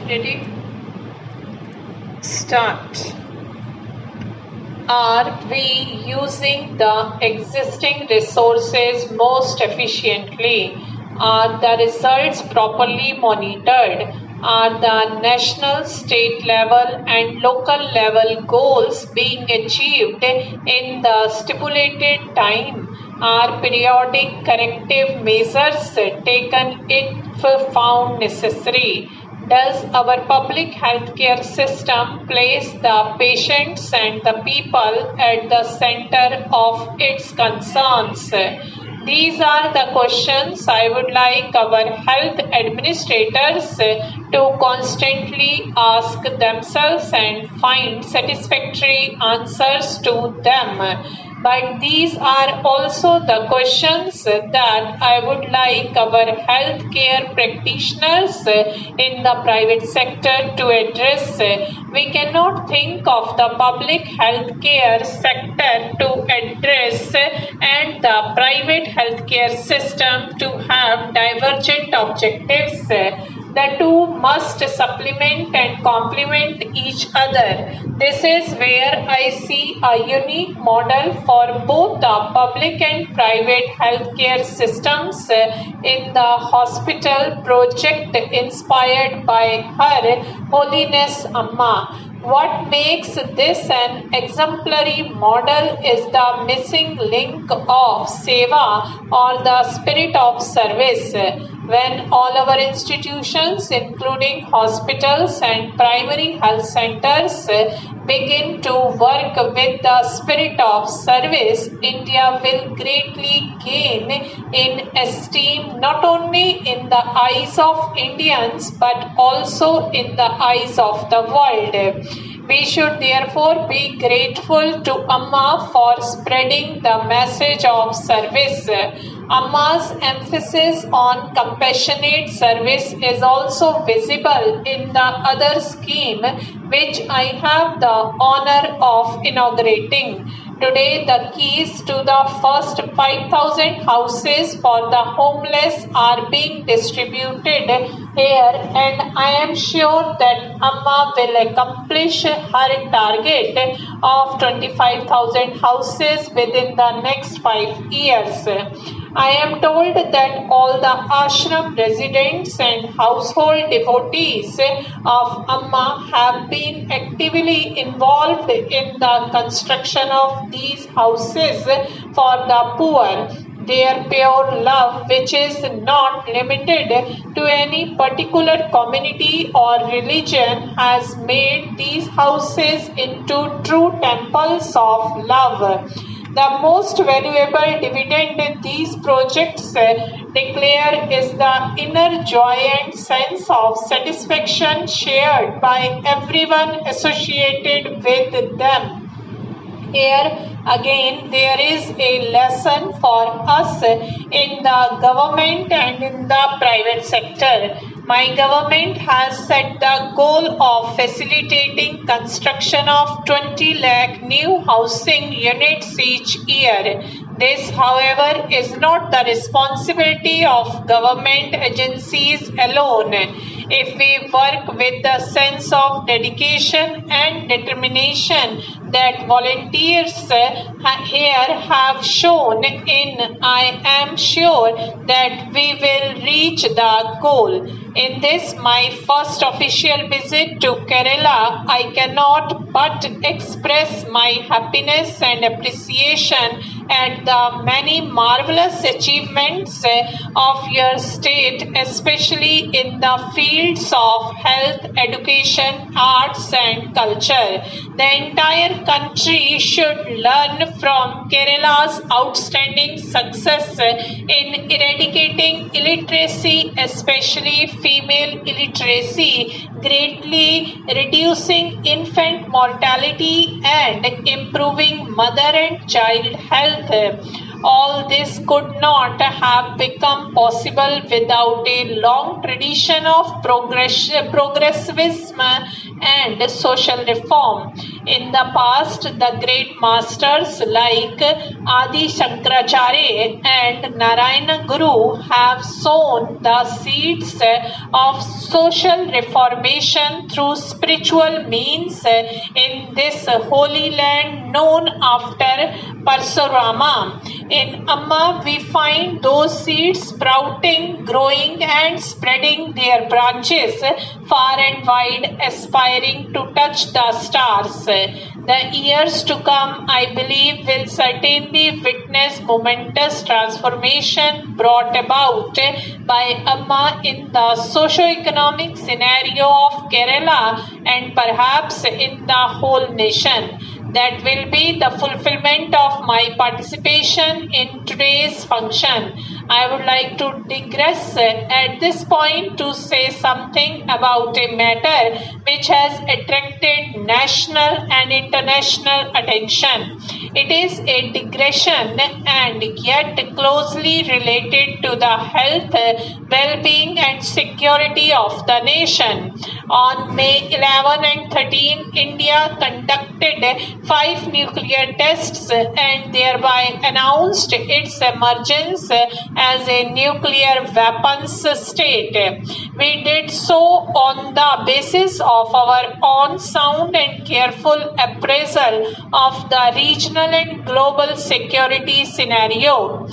Ready? Start. Are we using the existing resources most efficiently? Are the results properly monitored? Are the national, state level and local level goals being achieved in the stipulated time? Are periodic corrective measures taken if found necessary? Does our public healthcare system place the patients and the people at the center of its concerns? These are the questions I would like our health administrators to constantly ask themselves and find satisfactory answers to them. But these are also the questions that I would like our healthcare practitioners in the private sector to address. We cannot think of the public healthcare sector to address and the private healthcare system to have divergent objectives. The two must supplement and complement each other. This is where I see a unique model for both the public and private healthcare systems in the hospital project inspired by Her Holiness Amma. What makes this an exemplary model is the missing link of seva or the spirit of service. When all our institutions, including hospitals and primary health centers, begin to work with the spirit of service, India will greatly gain in esteem not only in the eyes of Indians but also in the eyes of the world. We should therefore be grateful to Amma for spreading the message of service. Amma's emphasis on compassionate service is also visible in the other scheme which I have the honor of inaugurating. Today, the keys to the first 5,000 houses for the homeless are being distributed here, and I am sure that Amma will accomplish her target of 25,000 houses within the next 5 years. I am told that all the ashram residents and household devotees of Amma have been actively involved in the construction of these houses for the poor. Their pure love, which is not limited to any particular community or religion, has made these houses into true temples of love. The most valuable dividend in these projects declare is the inner joy and sense of satisfaction shared by everyone associated with them. Here again, there is a lesson for us in the government and in the private sector. My government has set the goal of facilitating construction of 20 lakh new housing units each year. This, however, is not the responsibility of government agencies alone. If we work with the sense of dedication and determination that volunteers here have shown in, I am sure that we will reach the goal. In this, my first official visit to Kerala, I cannot but express my happiness and appreciation at the many marvelous achievements of your state, especially in the fields of health, education, arts and culture. The entire country should learn from Kerala's outstanding success in eradicating illiteracy, especially female illiteracy, greatly reducing infant mortality and improving mother and child health. All this could not have become possible without a long tradition of progressivism and social reform. In the past, the great masters like Adi Shankaracharya and Narayana Guru have sown the seeds of social reformation through spiritual means in this holy land known after Parsurama. In Amma, we find those seeds sprouting, growing, and spreading their branches far and wide, aspiring to touch the stars. The years to come, I believe, will certainly witness momentous transformation brought about by Amma in the socio-economic scenario of Kerala and perhaps in the whole nation. That will be the fulfillment of my participation in today's function. I would like to digress at this point to say something about a matter which has attracted national and international attention. It is a digression and yet closely related to the health, well-being and security of the nation. On May 11 and 13, India conducted 5 nuclear tests and thereby announced its emergence as a nuclear weapons state. We did so on the basis of our own sound and careful appraisal of the regional and global security scenario.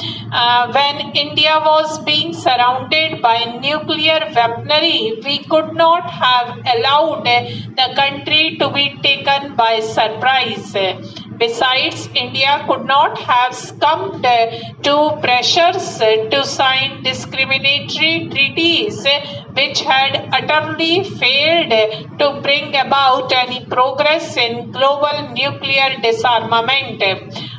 When India was being surrounded by nuclear weaponry, we could not have allowed the country to be taken by surprise. Besides, India could not have succumbed to pressures to sign discriminatory treaties which had utterly failed to bring about any progress in global nuclear disarmament.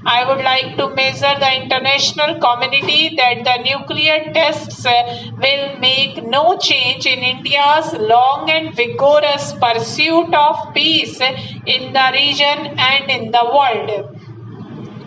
I would like to measure the international community that the nuclear tests will make no change in India's long and vigorous pursuit of peace in the region and in the world.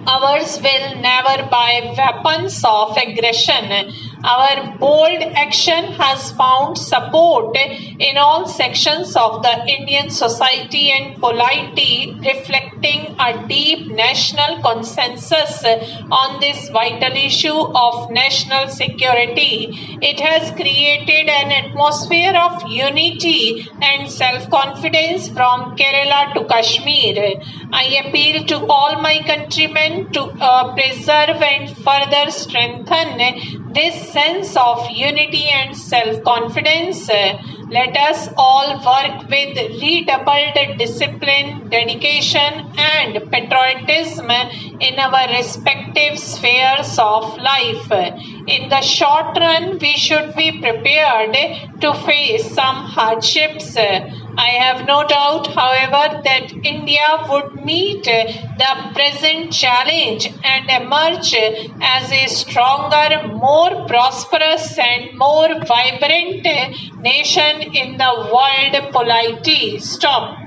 Ours will never buy weapons of aggression. Our bold action has found support in all sections of the Indian society and polity, reflecting a deep national consensus on this vital issue of national security. It has created an atmosphere of unity and self-confidence from Kerala to Kashmir. I appeal to all my countrymen to preserve and further strengthen this sense of unity and self-confidence. Let us all work with redoubled discipline, dedication and patriotism in our respective spheres of life. In the short run, we should be prepared to face some hardships. I have no doubt, however, that India would meet the present challenge and emerge as a stronger, more prosperous and more vibrant nation in the world polity. Stop.